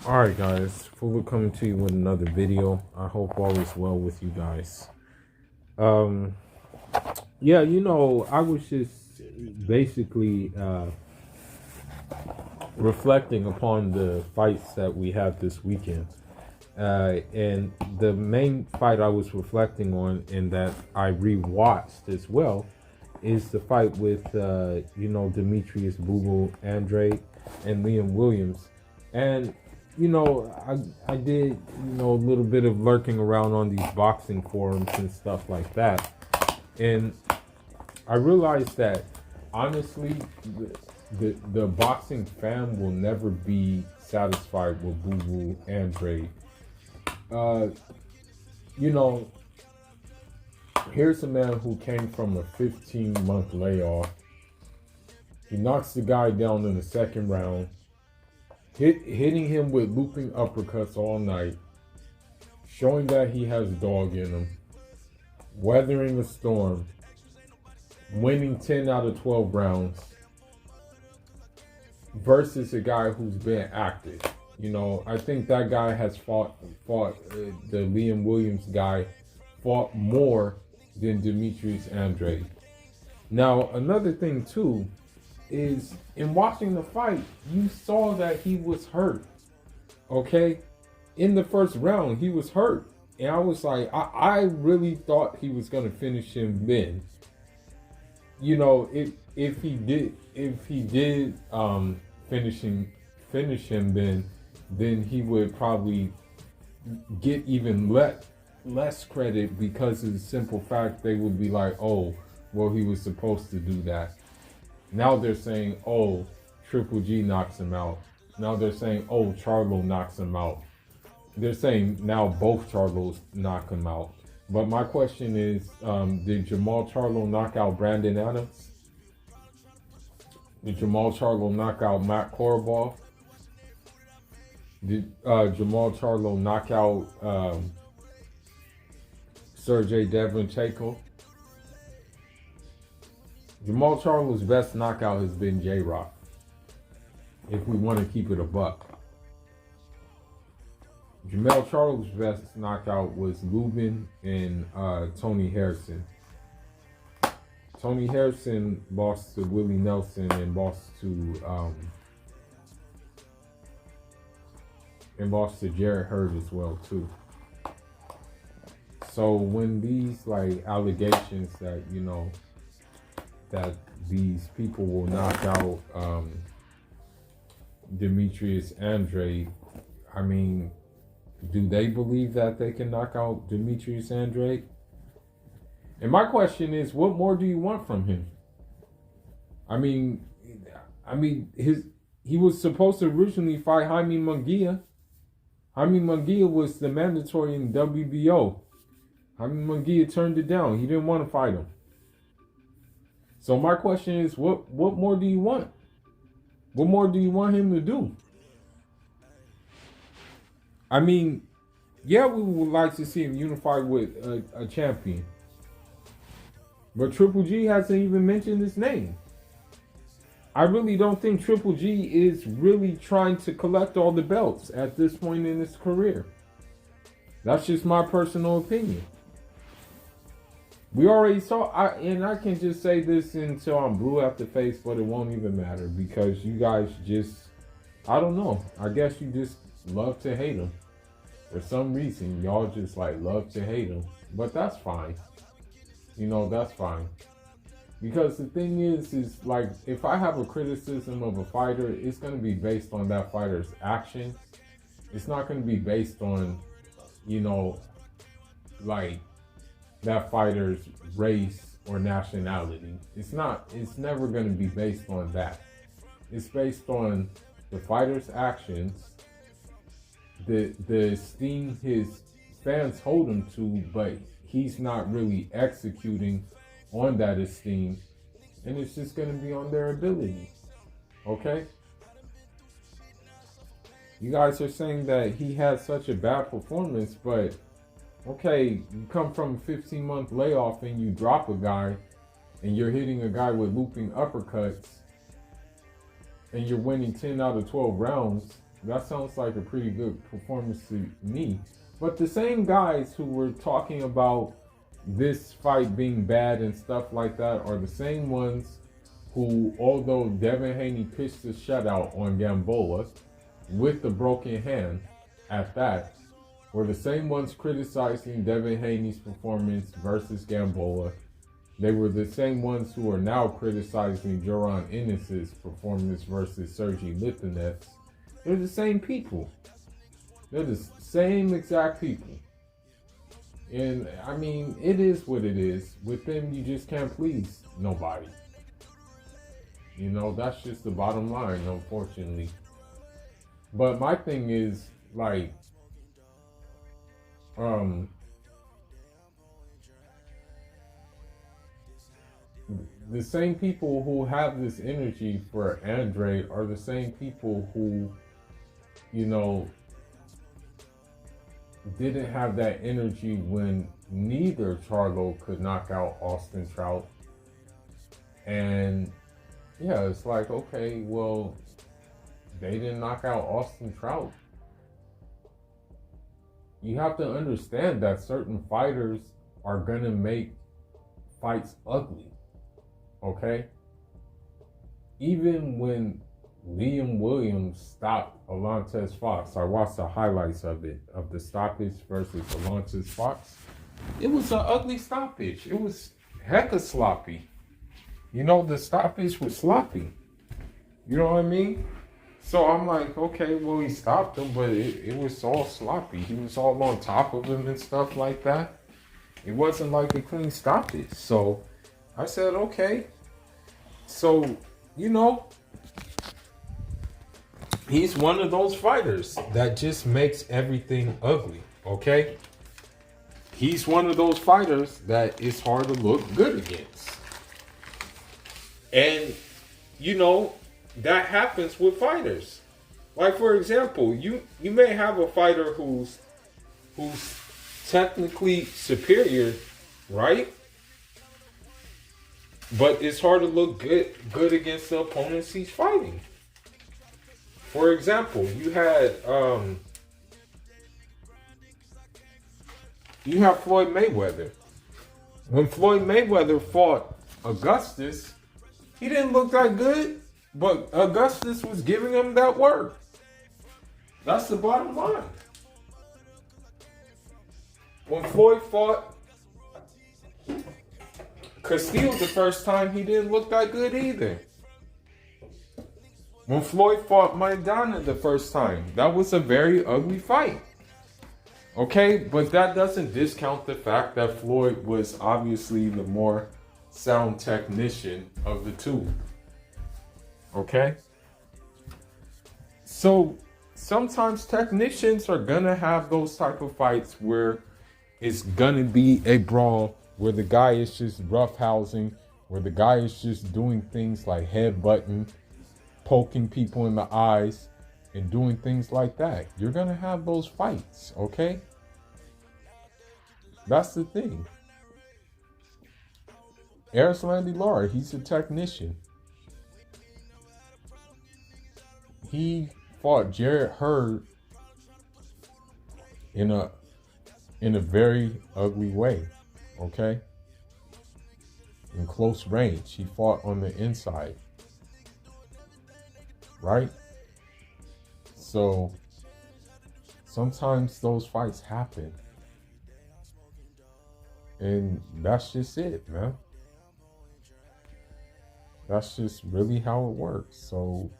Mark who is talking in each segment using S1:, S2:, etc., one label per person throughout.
S1: Alright guys, Fuller coming to you with another video. I hope all is well with you guys. Um yeah, I was just basically reflecting upon the fights that we had this weekend. And the main fight I was reflecting on and that I rewatched as well is the fight with Demetrius BooBoo Andrade and Liam Williams. And I did, a little bit of lurking around on these boxing forums and stuff like that. And I realized that honestly, the boxing fan will never be satisfied with BooBoo Andrade. Uh, you know, Here's a man who came from a 15-month layoff. He knocks the guy down in the second round, hitting him with looping uppercuts all night, showing that he has dog in him, weathering a storm, winning 10 out of 12 rounds, versus a guy who's been active. I think that guy has fought the Liam Williams guy fought more than Demetrius Andrade. Now, another thing too is in watching the fight, you saw that he was hurt. Okay? In the first round, he was hurt. And I was like, I really thought he was gonna finish him then. If he did finish him then he would probably get even less credit because of the simple fact they would be like, oh, well, he was supposed to do that. Now they're saying, oh, Triple G knocks him out. Now they're saying, oh, Charlo knocks him out. They're saying now both Charlos knock him out. But my question is, did Jamal Charlo knock out Brandon Adams? Did Jamal Charlo knock out Matt Korobov? Did Jamal Charlo knock out Sergey Devlenchenko? Jamal Charlo's best knockout has been J-Rock, if we want to keep it a buck. Jamal Charlo's best knockout was Lubin and Tony Harrison. Tony Harrison lost to Willie Nelson and lost to Jarrett Hurd as well too. So when these allegations that that these people will knock out Demetrius Andrade, I mean, do they believe that they can knock out Demetrius Andrade? And my question is, what more do you want from him? I mean, he was supposed to originally fight Jaime Munguia. Jaime Munguia was the mandatory in WBO. Jaime Munguia turned it down. He didn't want to fight him. So my question is, what more do you want? What more do you want him to do? I mean, yeah, we would like to see him unified with a champion. But Triple G hasn't even mentioned his name. I really don't think Triple G is really trying to collect all the belts at this point in his career. That's just my personal opinion. We already saw, and I can just say this until I'm blue at the face, but it won't even matter because you guys just, I don't know. I guess you just love to hate him. For some reason, y'all just love to hate him. But that's fine. That's fine. Because the thing is if I have a criticism of a fighter, it's going to be based on that fighter's actions. It's not going to be based on, that fighter's race or nationality. It's never going to be based on that. It's based on the fighter's actions, the esteem his fans hold him to, but he's not really executing on that esteem, and it's just going to be on their ability. Okay? You guys are saying that he had such a bad performance, but okay, you come from a 15-month layoff and you drop a guy and you're hitting a guy with looping uppercuts and you're winning 10 out of 12 rounds. That sounds like a pretty good performance to me. But the same guys who were talking about this fight being bad and stuff like that are the same ones who, although Devin Haney pitched the shutout on Gamboa with the broken hand at that, were the same ones criticizing Devin Haney's performance versus Gamboa. They were the same ones who are now criticizing Joran Ennis's performance versus Sergey Litvinen's. They're the same people. They're the same exact people. And I mean, it is what it is. With them, you just can't please nobody. You know, that's just the bottom line, unfortunately. But my thing is, like, the same people who have this energy for Andrade are the same people who, you know, didn't have that energy when neither Charlo could knock out Austin Trout. And yeah, it's like, okay, well, they didn't knock out Austin Trout. You have to understand that certain fighters are gonna make fights ugly. Okay? Even when Liam Williams stopped Alontes Fox, I watched the highlights of it, of the stoppage versus Alontes Fox. It was an ugly stoppage. It was hecka sloppy. You know, the stoppage was sloppy. You know what I mean? So I'm like, okay, well, he stopped him, but it was all sloppy. He was all on top of him and stuff like that. It wasn't like a clean stoppage. So I said, okay. So, you know, he's one of those fighters that just makes everything ugly, okay? He's one of those fighters that is hard to look good against. And, you know, that happens with fighters. Like, for example, you may have a fighter who's technically superior, right? But it's hard to look good against the opponents he's fighting. For example, you have Floyd Mayweather. When Floyd Mayweather fought Augustus, he didn't look that good, but Augustus was giving him that work. That's the bottom line. When Floyd fought Castillo the first time, he didn't look that good either. When Floyd fought Maidana the first time, that was a very ugly fight. Okay, but that doesn't discount the fact that Floyd was obviously the more sound technician of the two. Okay? So sometimes technicians are gonna have those type of fights where it's gonna be a brawl, where the guy is just roughhousing, where the guy is just doing things like headbutting, poking people in the eyes, and doing things like that. You're gonna have those fights, okay? That's the thing. Erislandy Lara, he's a technician. He fought Jarrett Hurd in a very ugly way, okay? In close range. He fought on the inside. Right? So sometimes those fights happen. And that's just it, man. That's just really how it works. So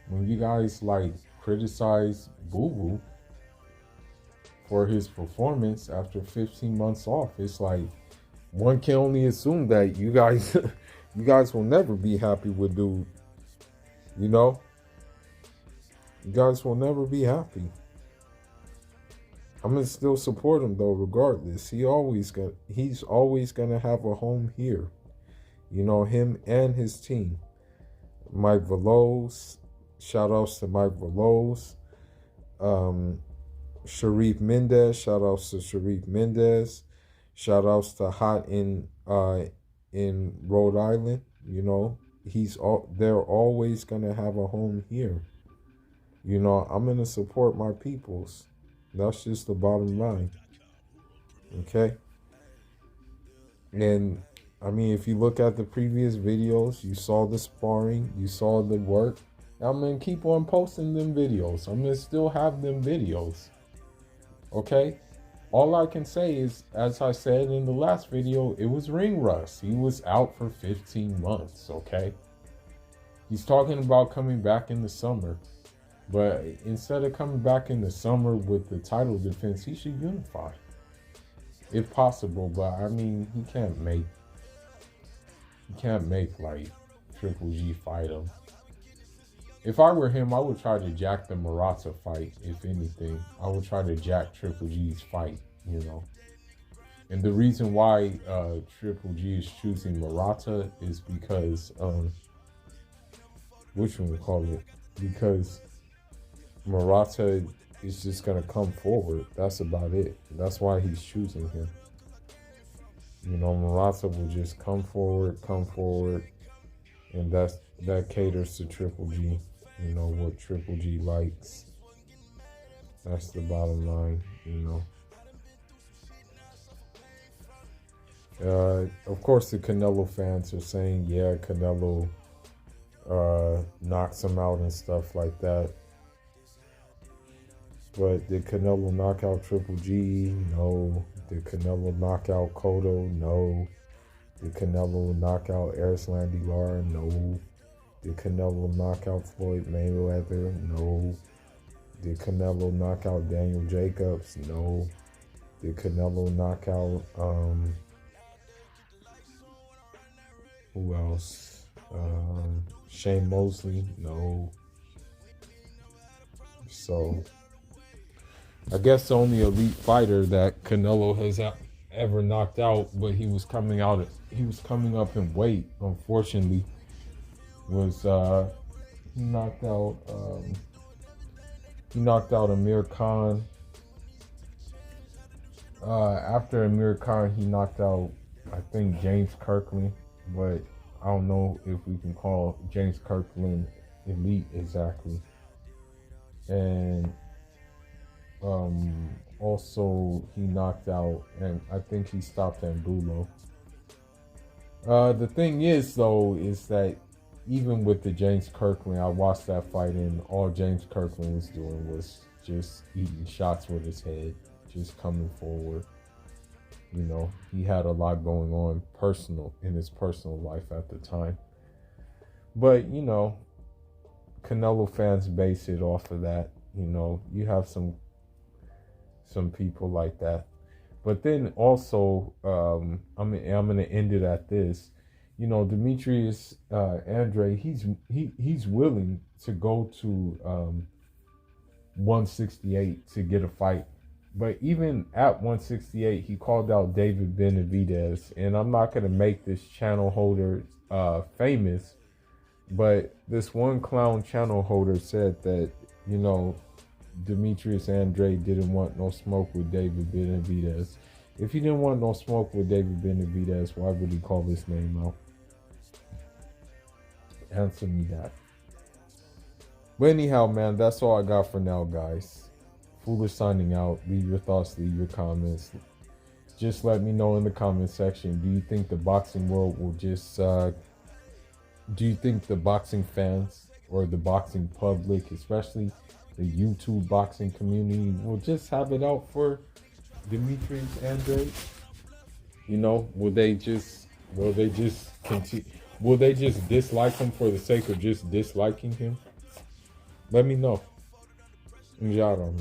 S1: when you guys like criticize BooBoo for his performance after 15 months off, it's like one can only assume that you guys you guys will never be happy with dude. You know? You guys will never be happy. I'm gonna still support him though, regardless. He's always gonna have a home here. You know, him and his team. Mike Veloz, shout outs to Mike Veloz. Sharif Mendez, shout outs to Sharif Mendez. Shout outs to Hot in Rhode Island. You know, they're always gonna have a home here. You know, I'm going to support my peoples. That's just the bottom line. Okay? And I mean, if you look at the previous videos, you saw the sparring, you saw the work. I'm going to keep on posting them videos. I'm going to still have them videos. Okay? All I can say is, as I said in the last video, it was ring rust. He was out for 15 months, okay? He's talking about coming back in the summer. But instead of coming back in the summer with the title defense, he should unify. If possible, but I mean, he can't make like Triple G fight him. If I were him, I would try to jack the Murata fight. If anything, I would try to jack Triple G's fight. You know, and the reason why Triple G is choosing Murata is because which one we call it? Because Murata is just gonna come forward. That's about it. That's why he's choosing him. You know, Murata will just come forward, and that caters to Triple G. You know what Triple G likes. That's the bottom line. You know. Of course, the Canelo fans are saying, yeah, Canelo knocks him out and stuff like that. But did Canelo knock out Triple G? No. Did Canelo knock out Cotto? No. Did Canelo knock out Erislandy Lara? No. Did Canelo knock out Floyd Mayweather? No. Did Canelo knock out Daniel Jacobs? No. Did Canelo knock out who else? Shane Mosley? No. So I guess the only elite fighter that Canelo has ever knocked out, but he was coming up in weight, unfortunately, was he knocked out Amir Khan. After Amir Khan, he knocked out, I think, James Kirkland, but I don't know if we can call James Kirkland elite exactly. And also he knocked out, and I think he stopped Angulo. The thing is, though, is that even with the James Kirkland, I watched that fight, and all James Kirkland was doing was just eating shots with his head, just coming forward. You know, he had a lot going on in his personal life at the time. But, you know, Canelo fans base it off of that. You know, you have some people like that. But then also, I'm going to end it at this. You know, Demetrius Andrade, he's willing to go to 168 to get a fight. But even at 168, he called out David Benavidez. And I'm not going to make this channel holder famous, but this one clown channel holder said that, you know, Demetrius Andrade didn't want no smoke with David Benavidez. If he didn't want no smoke with David Benavidez, why would he call his name out? Answer me that. But anyhow, man, that's all I got for now, guys. Foolish signing out. Leave your thoughts, leave your comments. Just let me know in the comment section. Do you think the boxing world will just do you think the boxing fans or the boxing public, especially the YouTube boxing community, will just have it out for Demetrius Andrade? You know, will they just continue? Will they just dislike him for the sake of just disliking him? Let me know. Njaro.